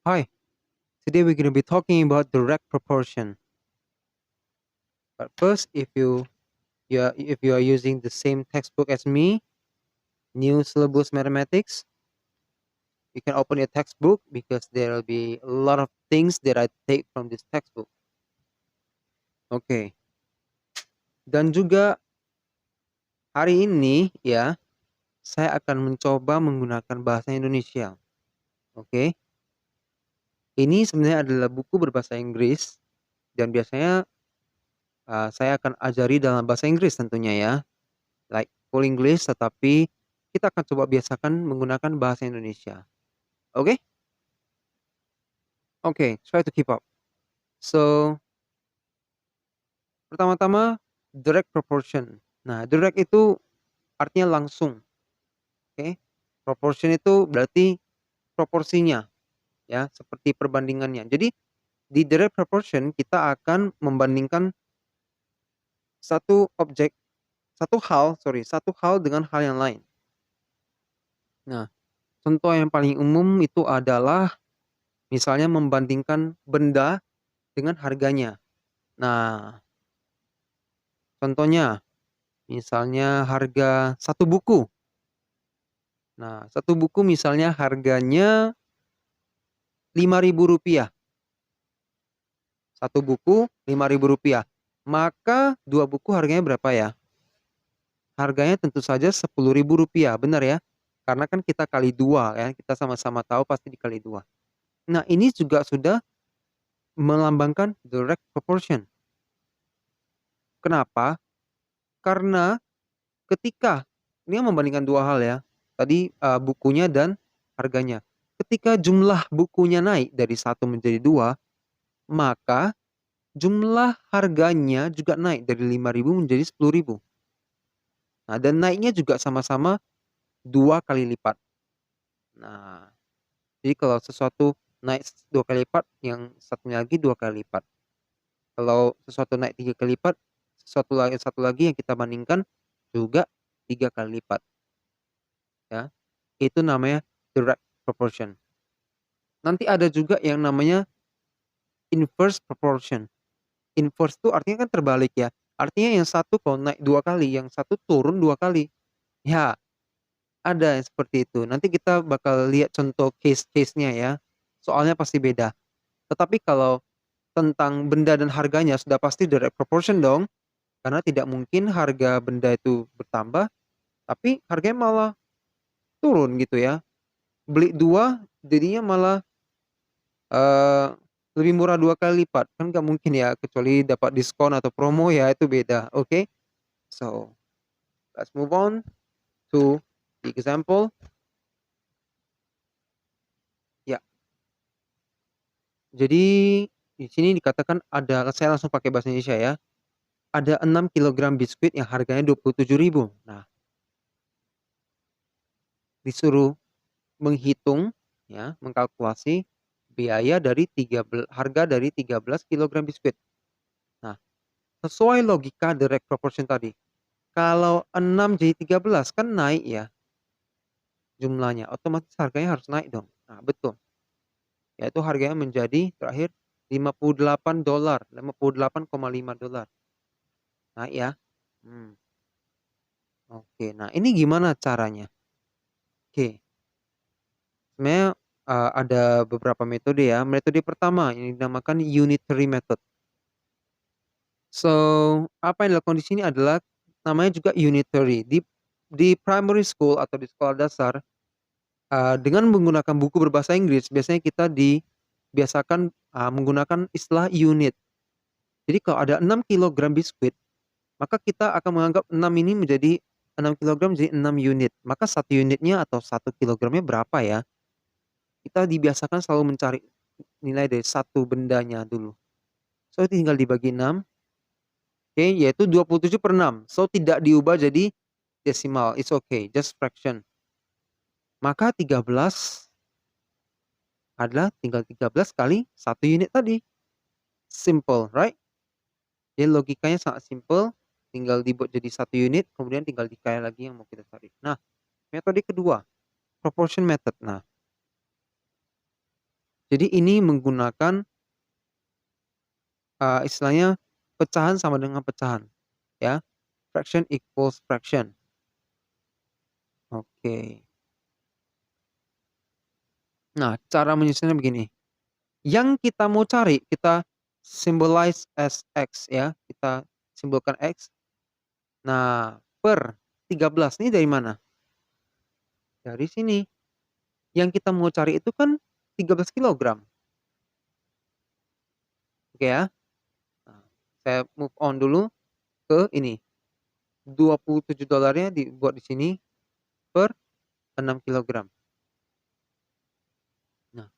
Hi, today we're going to be talking about direct proportion. But first, if you are using the same textbook as me, new syllabus mathematics, you can open your textbook because there will be a lot of things that I take from this textbook. Oke, dan juga hari ini ya, saya akan mencoba menggunakan bahasa Indonesia. Oke, ini sebenarnya adalah buku berbahasa Inggris dan biasanya saya akan ajari dalam bahasa Inggris tentunya ya. Like full English, tetapi kita akan coba biasakan menggunakan bahasa Indonesia. Oke? Oke, try to keep up. So, pertama-tama direct proportion. Nah, direct itu artinya langsung. Oke? Proportion itu berarti proporsinya ya, seperti perbandingannya. Jadi di direct proportion kita akan membandingkan satu objek, satu hal dengan hal yang lain. Nah, contoh yang paling umum itu adalah misalnya membandingkan benda dengan harganya. Nah, contohnya misalnya harga satu buku. Nah, satu buku misalnya harganya Rp5.000. Satu buku Rp5.000. Maka dua buku harganya berapa ya? Harganya tentu saja Rp10.000, benar ya? Karena kan kita kali dua ya, kita sama-sama tahu pasti dikali dua. Nah, ini juga sudah melambangkan direct proportion. Kenapa? Karena ketika ini membandingkan dua hal ya. Tadi bukunya dan harganya. Ketika jumlah bukunya naik dari satu menjadi dua, maka jumlah harganya juga naik dari 5.000 menjadi 10.000. Nah, dan naiknya juga sama-sama dua kali lipat. Nah, jadi kalau sesuatu naik dua kali lipat, yang satunya lagi dua kali lipat. Kalau sesuatu naik tiga kali lipat, satu lagi yang kita bandingkan juga tiga kali lipat. Ya, itu namanya direct proportion. Nanti ada juga yang namanya inverse proportion. Inverse itu artinya kan terbalik ya. Artinya yang satu kalau naik dua kali, yang satu turun dua kali. Ya, ada yang seperti itu. Nanti kita bakal lihat contoh case-case-nya ya. Soalnya pasti beda. Tetapi kalau tentang benda dan harganya sudah pasti direct proportion dong. Karena tidak mungkin harga benda itu bertambah, tapi harganya malah turun gitu ya. Beli dua, jadinya malah Eee, lebih murah 2 kali lipat, kan nggak mungkin ya, kecuali dapat diskon atau promo ya itu beda, oke? So, let's move on to the example. Ya, jadi di sini dikatakan ada saya langsung pakai bahasa Indonesia ya, ada 6 kilogram biskuit yang harganya 27.000. Nah, disuruh menghitung ya, mengkalkulasi biaya dari harga dari 13 kilogram biskuit. Nah, sesuai logika direct proportion tadi, kalau 6 jadi 13 kan naik ya jumlahnya, otomatis harganya harus naik dong. Nah, betul. Yaitu harganya menjadi terakhir $58, $58,5. Naik ya. Hmm, oke. Nah, ini gimana caranya? Oke. Sebenarnya ada beberapa metode ya. Metode pertama yang dinamakan unitary method. So, apa yang dilakukan di sini adalah namanya juga unitary. Di primary school atau di sekolah dasar, dengan menggunakan buku berbahasa Inggris, biasanya kita dibiasakan, menggunakan istilah unit. Jadi kalau ada 6 kilogram biskuit, maka kita akan menganggap 6 ini menjadi 6 kilogram jadi 6 unit. Maka 1 unitnya atau 1 kilogramnya berapa ya? Kita dibiasakan selalu mencari nilai dari satu bendanya dulu. So, tinggal dibagi 6, oke, yaitu 27/6. So, tidak diubah jadi desimal, it's okay, just fraction. Maka 13 adalah tinggal 13 kali 1 unit tadi. Simple, right? Jadi logikanya sangat simple, tinggal dibuat jadi 1 unit, kemudian tinggal dikali lagi yang mau kita cari. Nah, metode kedua, proportion method. Nah, Jadi ini menggunakan istilahnya pecahan sama dengan pecahan, ya. Fraction equals fraction. Oke. Nah, cara menyusunnya begini. Yang kita mau cari, kita symbolize as X ya, kita simbolkan X. Nah, per 13 ini dari mana? Dari sini. Yang kita mau cari itu kan 13 kilogram. Oke ya. Nah, saya move on dulu ke ini. $27 dibuat di sini per 6 kilogram. Nah,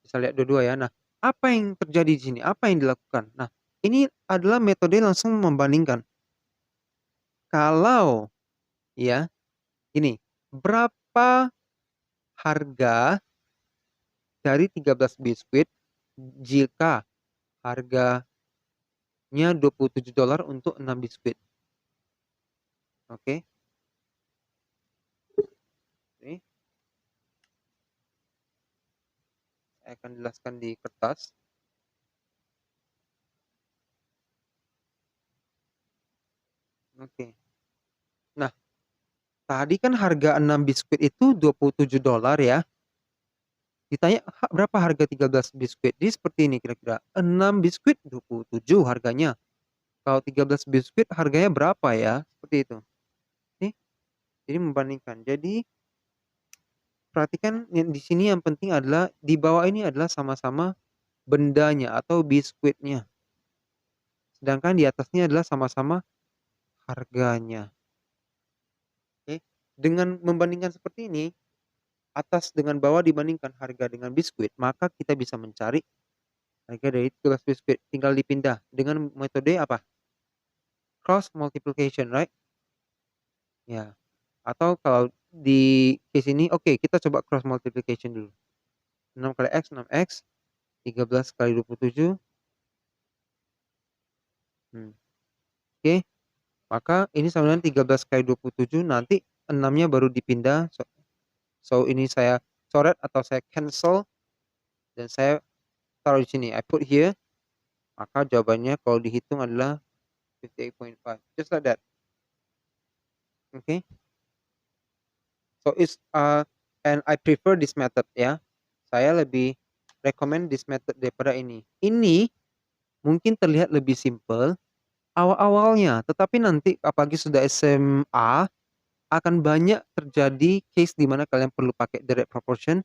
bisa lihat dua-dua ya. Nah, apa yang terjadi di sini? Apa yang dilakukan? Nah, ini adalah metode langsung membandingkan. Kalau ya, ini berapa harga dari 13 biskuit jika harganya $27 untuk 6 biskuit. Oke. Ini saya akan jelaskan di kertas. Oke. Nah, tadi kan harga 6 biskuit itu $27 ya. Ditanya berapa harga 13 biskuit? Jadi seperti ini kira-kira. 6 biskuit 27 harganya. Kalau 13 biskuit harganya berapa ya? Seperti itu. Nih, jadi membandingkan. Jadi perhatikan di sini yang penting adalah di bawah ini adalah sama-sama bendanya atau biskuitnya. Sedangkan di atasnya adalah sama-sama harganya. Oke. Dengan membandingkan seperti ini, atas dengan bawah dibandingkan harga dengan biskuit, maka kita bisa mencari harga dari 13 biskuit. Tinggal dipindah dengan metode apa? Cross multiplication, right? Ya. Atau kalau di case ini, oke, kita coba cross multiplication dulu. 6 kali X, 6X. 13 kali 27. Oke. Maka ini sama dengan 13 kali 27. Nanti 6-nya baru dipindah. So ini saya coret atau saya cancel. Dan saya taruh di sini. I put here. Maka jawabannya kalau dihitung adalah 58.5. Just like that. Okay. So it's and I prefer this method ya. Saya lebih recommend this method daripada ini. Ini mungkin terlihat lebih simple awal-awalnya, tetapi nanti apalagi sudah SMA akan banyak terjadi case di mana kalian perlu pakai direct proportion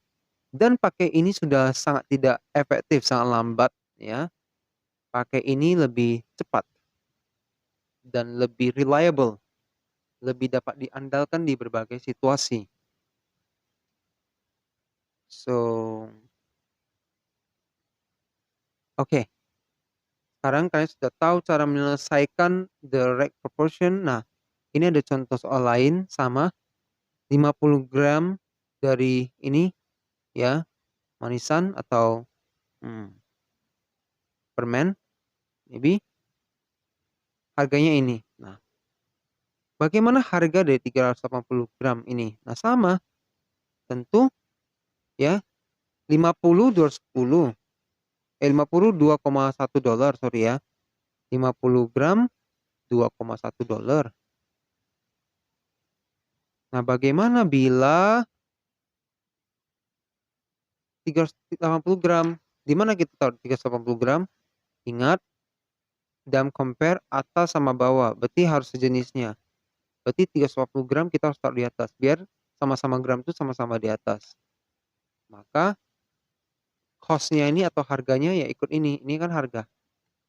dan pakai ini sudah sangat tidak efektif, sangat lambat ya. Pakai ini lebih cepat dan lebih reliable, lebih dapat diandalkan di berbagai situasi. So, oke. Sekarang kalian sudah tahu cara menyelesaikan direct proportion. Nah, ini ada contoh soal lain sama 50 gram dari ini ya, manisan atau permen, maybe harganya ini. Nah, bagaimana harga dari 380 gram ini? Nah, sama, tentu ya 50 $210. 50 $2,1 sorry ya. 50 gram $2,1. Nah, bagaimana bila 380 gram? Di mana kita taruh 380 gram? Ingat, dalam compare atas sama bawah, berarti harus sejenisnya. Berarti 380 gram kita harus taruh di atas, biar sama-sama gram itu sama-sama di atas. Maka cost-nya ini atau harganya ya ikut ini. Ini kan harga.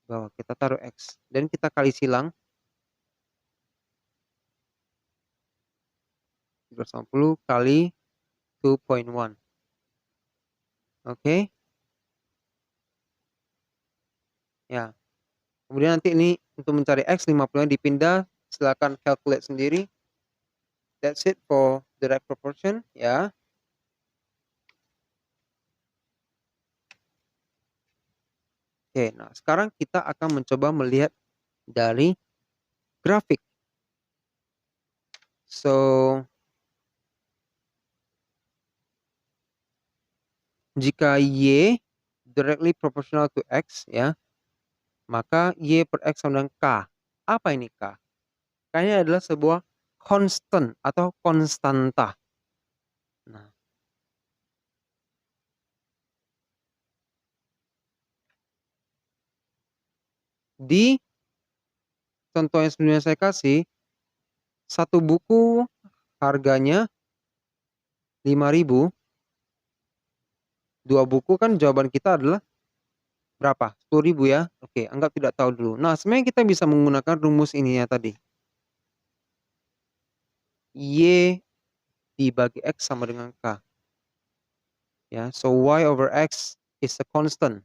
Bawah kita taruh X. Dan kita kali silang. 380 kali 2.1. Oke. Ya. Kemudian nanti ini untuk mencari X 50-nya dipindah. Silakan calculate sendiri. That's it for direct proportion ya. Oke, nah sekarang kita akan mencoba melihat dari grafik. So, Jika Y directly proportional to X ya, maka Y per X sama dengan K. Apa ini K? K ini adalah sebuah constant atau konstanta. Nah, di contoh yang sebelumnya saya kasih, satu buku harganya 5.000, dua buku kan jawaban kita adalah berapa? 10.000 ya. Oke, anggap tidak tahu dulu. Nah, sebenarnya kita bisa menggunakan rumus ini ya tadi. Y dibagi X sama dengan K. Ya, so Y over X is a constant.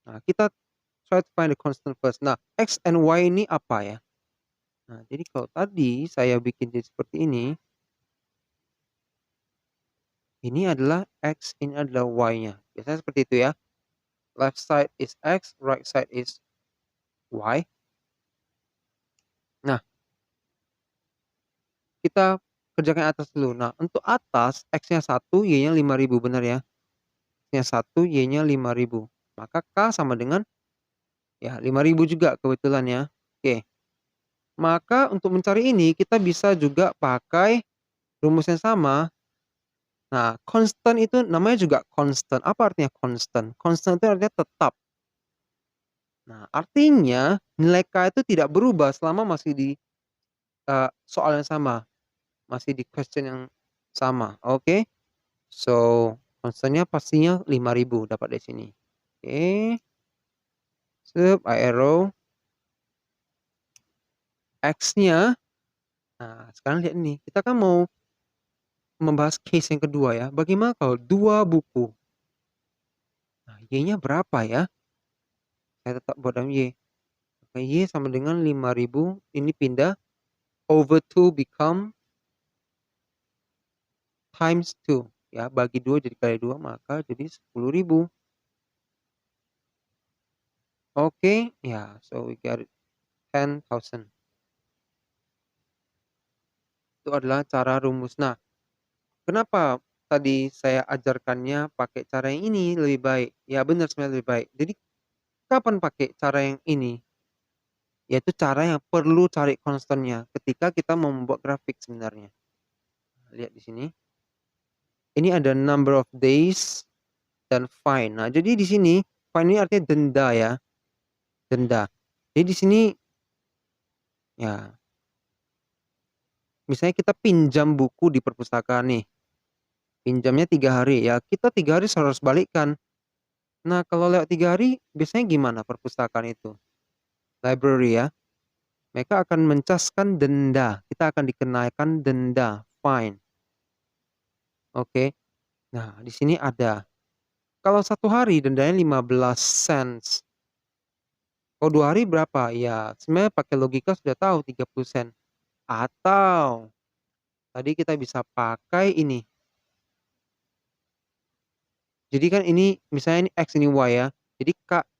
Nah, kita try to find the constant first. Nah, X and Y ini apa ya? Nah, jadi kalau tadi saya bikin jadi seperti ini adalah X, ini adalah Y-nya. Biasanya seperti itu ya. Left side is X, right side is Y. Nah, kita kerjakan atas dulu. Nah, untuk atas, X-nya 1, Y-nya 5.000, benar ya? X-nya 1, Y-nya 5.000. Maka K sama dengan ya 5.000 juga kebetulan ya. Oke. Maka untuk mencari ini, kita bisa juga pakai rumus yang sama. Nah, constant itu namanya juga constant. Apa artinya constant? Constant itu artinya tetap. Nah, artinya nilai K itu tidak berubah selama masih di soal yang sama, masih di question yang sama. Oke. So, constantnya pastinya 5.000 dapat dari sini. Oke. Sub I arrow X-nya. Nah, sekarang lihat ini. Kita kan mau membahas case yang kedua ya. Bagaimana kalau dua buku? Nah, Y-nya berapa ya? Saya tetap buat dalam Y. Maka Y sama dengan 5.000. Ini pindah. Over 2 become times 2. Ya, bagi 2 jadi kali 2. Maka jadi 10.000. Oke. Ya, so we got 10,000. Itu adalah cara rumus. Nah, kenapa tadi saya ajarkannya pakai cara yang ini lebih baik? Ya, benar sebenarnya lebih baik. Jadi, kapan pakai cara yang ini? Yaitu cara yang perlu cari konstannya ketika kita membuat grafik sebenarnya. Lihat di sini. Ini ada number of days dan fine. Nah, jadi di sini fine ini artinya denda ya. Denda. Jadi di sini ya, misalnya kita pinjam buku di perpustakaan nih. Pinjamnya 3 hari ya. Kita 3 hari harus balikkan. Nah, kalau lewat 3 hari biasanya gimana perpustakaan itu? Library ya. Mereka akan mencaskan denda. Kita akan dikenakan denda, fine. Oke. Nah, di sini ada. Kalau 1 hari dendanya 15 cents. Kalau 2 hari berapa? Ya, sebenarnya pakai logika sudah tahu 30 sen. Atau tadi kita bisa pakai ini. Jadi kan ini misalnya ini X ini Y ya. Jadi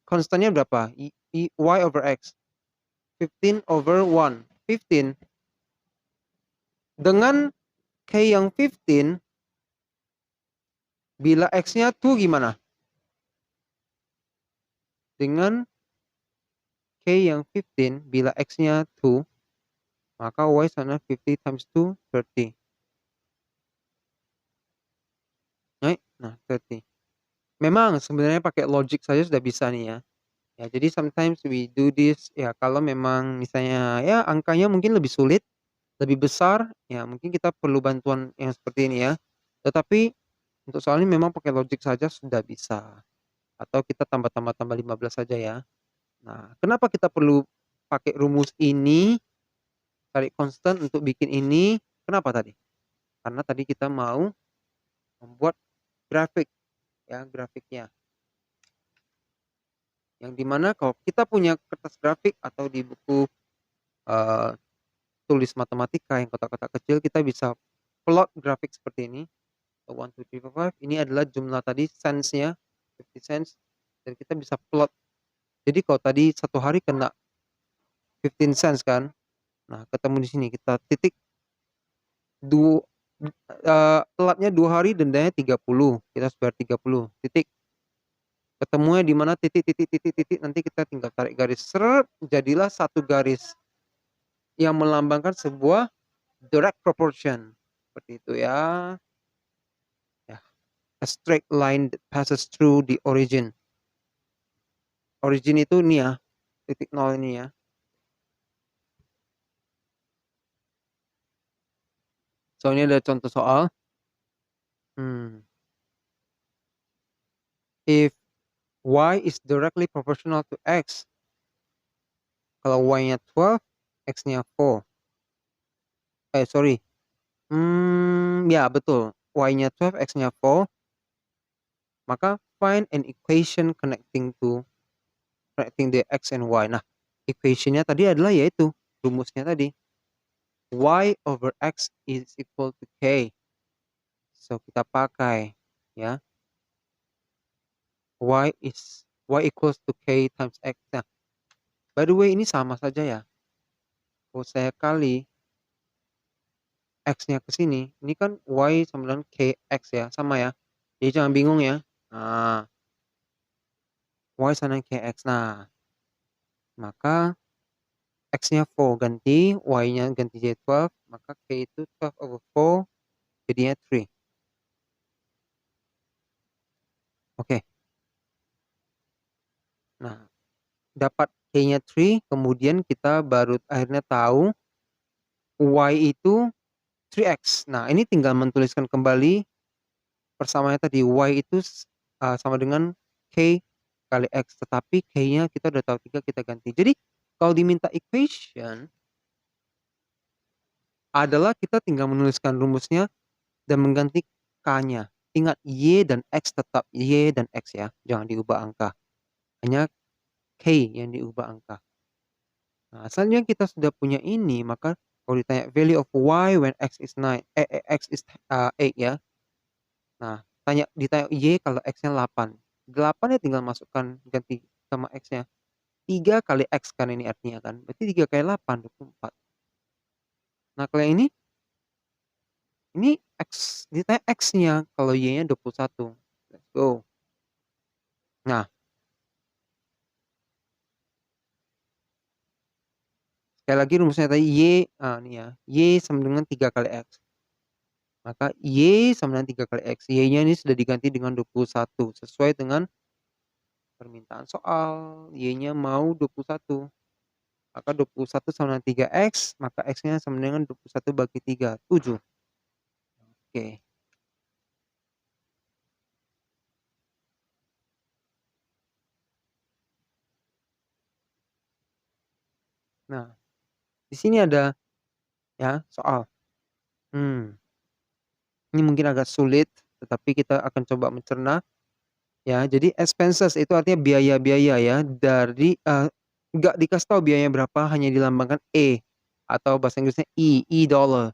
konstannya berapa? Y over X. 15 over 1. 15. Dengan K yang 15, bila X-nya 2 gimana? Dengan K yang 15, bila X-nya 2, maka Y sama 50 times 2, 30. Right? Nah, 30. Memang sebenarnya pakai logic saja sudah bisa nih ya. Ya, jadi sometimes we do this ya kalau memang misalnya ya angkanya mungkin lebih sulit, lebih besar, ya mungkin kita perlu bantuan yang seperti ini ya. Tetapi untuk soal ini memang pakai logic saja sudah bisa. Atau kita tambah 15 saja ya. Nah, kenapa kita perlu pakai rumus ini, cari konstan untuk bikin ini? Kenapa tadi? Karena tadi kita mau membuat grafik ya, grafiknya. Yang dimana kalau kita punya kertas grafik atau di buku tulis matematika yang kotak-kotak kecil, kita bisa plot grafik seperti ini. 1, 2, 3, 4, 5. Ini adalah jumlah tadi cents-nya, 50 cents. Dan kita bisa plot. Jadi kalau tadi 1 hari kena 15 cents kan. Nah, ketemu di sini kita titik telatnya 2 hari dendanya 30, kita harus bayar 30, titik. Ketemunya di mana titik, titik, titik, titik, nanti kita tinggal tarik garis, seret, jadilah satu garis yang melambangkan sebuah direct proportion. Seperti itu ya. Ya, a straight line that passes through the origin. Origin itu nih ya, titik nol ini ya. So ini ada contoh soal. If y is directly proportional to x, kalau y-nya 12, x-nya 4. Sorry. Ya betul. Y-nya 12, x-nya 4. Maka find an equation connecting the x and y. Nah, equationnya tadi adalah yaitu rumusnya tadi. Y over x is equal to k. So kita pakai ya. Y equals to k times x. Nah, by the way ini sama saja ya. Kalau saya kali x-nya ke sini, ini kan y sama dengan kx ya, sama ya. Jadi jangan bingung ya. Nah, y sama dengan kx. Nah, maka x-nya 4 ganti, y-nya ganti jadi 12, maka k itu 12 over 4 jadinya 3. Oke. Nah, dapat k-nya 3, kemudian kita baru akhirnya tahu y itu 3x. Nah, ini tinggal menuliskan kembali persamaannya tadi, y itu sama dengan k kali x, tetapi k-nya kita udah tahu 3, kita ganti. Jadi kalau diminta equation adalah kita tinggal menuliskan rumusnya dan mengganti k-nya. Ingat y dan x tetap y dan x ya, jangan diubah angka. Hanya k yang diubah angka. Nah, asalnya kita sudah punya ini, maka kalau ditanya value of y when x is 9, x is 8 ya. Nah, ditanya y kalau x-nya 8. 8 ya tinggal masukkan ganti sama x-nya. 3 kali x kan ini artinya kan. Berarti 3 kali 8, 24. Nah, kalau yang ini x, ditanya x-nya, kalau y-nya 21. Let's go. Nah, sekali lagi rumusnya tadi y, ini ya, y sama dengan 3 kali x. Maka y sama dengan 3 kali x. Y-nya ini sudah diganti dengan 21 sesuai dengan permintaan soal. Y-nya mau 21. Maka 21 sama dengan 3x, maka x-nya sama dengan 21 bagi 3, 7. Oke. Nah, di sini ada ya soal. Ini mungkin agak sulit, tetapi kita akan coba mencerna. Ya, jadi expenses itu artinya biaya-biaya ya, dari nggak dikasih tahu biayanya berapa, hanya dilambangkan E atau bahasa Inggrisnya dollar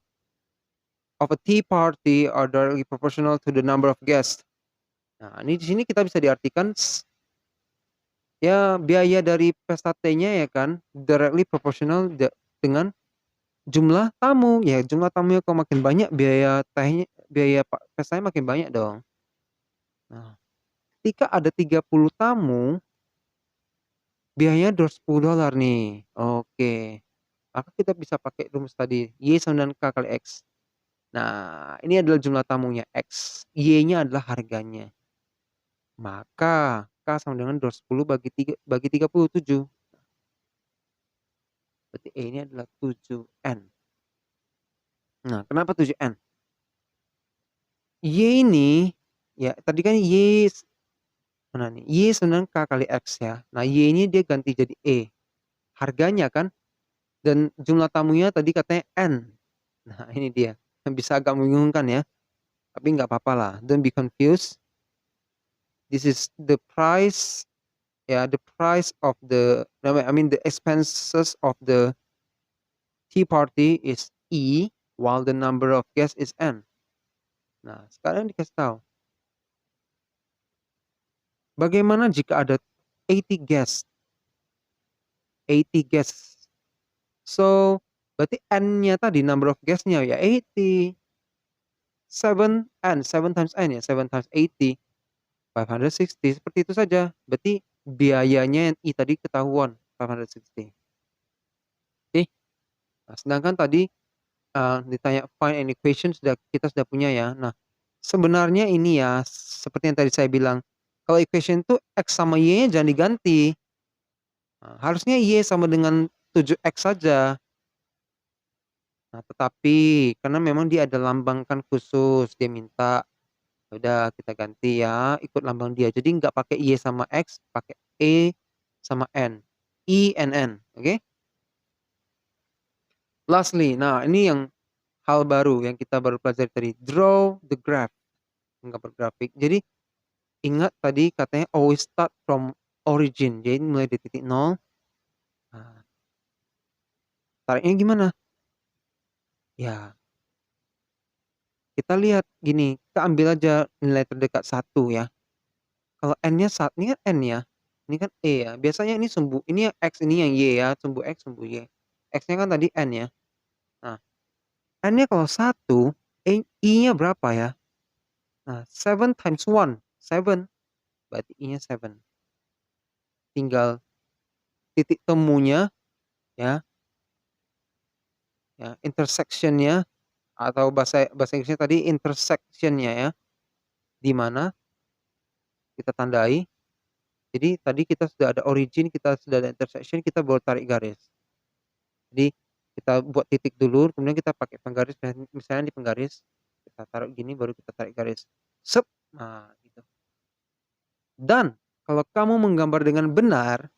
of a tea party are directly proportional to the number of guests. Nah, ini di sini kita bisa diartikan ya biaya dari pesta T-nya ya kan directly proportional dengan jumlah tamu. Ya, jumlah tamunya kalau makin banyak, biaya tehnya, biaya pestanya makin banyak dong. Nah, ketika ada 30 tamu, biayanya $210 nih. Oke. Maka kita bisa pakai rumus tadi, Y sama dengan K kali X. Nah, ini adalah jumlah tamunya X, Y-nya adalah harganya. Maka K sama dengan 210 bagi 37. Berarti E ini adalah 7N. Nah, kenapa 7N? Y ini, ya tadi kan Y, mana nih? Y sama dengan K kali X ya. Nah, Y ini dia ganti jadi E. Harganya kan, dan jumlah tamunya tadi katanya N. Nah, ini dia. Bisa agak membingungkan ya. Tapi nggak apa-apa lah. Don't be confused. This is the price, the price of the expenses of the tea party is E, while the number of guests is N. Nah, sekarang dikasih tahu. Bagaimana jika ada 80 guests? 80 guests. So, berarti N-nya tadi, number of guest-nya ya 80. 7n, 7 times n ya, 7 times 80, 560, seperti itu saja. Berarti biayanya yang I tadi ketahuan, 560. Oke. Nah, sedangkan tadi, ditanya find an equation kita sudah punya ya. Nah, sebenarnya ini ya, seperti yang tadi saya bilang, kalau equation itu X sama Y-nya jangan diganti. Harusnya Y sama dengan 7X saja. Nah, tetapi karena memang dia ada lambangkan khusus, dia minta, ya udah kita ganti ya, ikut lambang dia. Jadi nggak pakai Y sama X, pakai E sama N. I and N, oke? Lastly, nah ini yang hal baru yang kita baru pelajari tadi, draw the graph, menggambar grafik. Jadi ingat tadi katanya always start from origin, jadi mulai dari titik nol. Nah, tariknya gimana? Ya, kita lihat gini, kita ambil aja nilai terdekat 1 ya. Kalau N-nya ini kan N ya, ini kan E ya. Biasanya ini sumbu ini yang X, ini yang Y ya, sumbu X, sumbu Y. X-nya kan tadi N ya. Nah, N-nya kalau 1, I-nya berapa ya? Nah, 7 times 1, 7. Berarti I-nya 7. Tinggal titik temunya ya, intersection-nya atau bahasa Inggrisnya tadi intersection-nya ya, di mana kita tandai. Jadi tadi kita sudah ada origin, kita sudah ada intersection, kita baru tarik garis. Jadi kita buat titik dulu, kemudian kita pakai penggaris, misalnya di penggaris kita taruh gini, baru kita tarik garis. Sep, nah gitu. Dan kalau kamu menggambar dengan benar,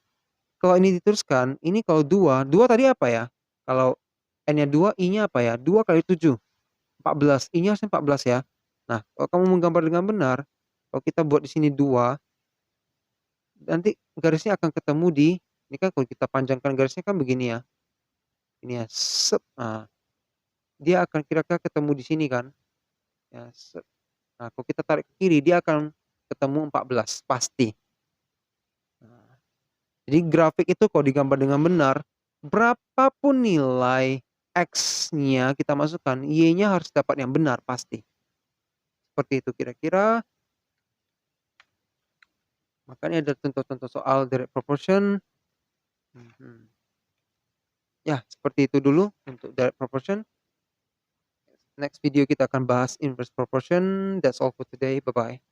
kalau ini diteruskan, ini kalau 2 tadi apa ya? Kalau N-nya 2, I-nya apa ya? 2 kali 7, 14, I-nya harusnya 14 ya. Nah, kalau kamu menggambar dengan benar, kalau kita buat di sini 2, nanti garisnya akan ketemu di ini kan kalau kita panjangkan garisnya kan begini ya. Ini ya, sep, nah dia akan kira-kira ketemu di sini kan, ya sep. Nah, kalau kita tarik ke kiri dia akan ketemu 14 pasti. Nah, jadi grafik itu kalau digambar dengan benar, berapapun nilai X-nya kita masukkan, Y-nya harus dapat yang benar pasti. Seperti itu kira-kira. Makanya ada contoh-contoh soal direct proportion. Ya, seperti itu dulu untuk direct proportion. Next video kita akan bahas inverse proportion. That's all for today. Bye-bye.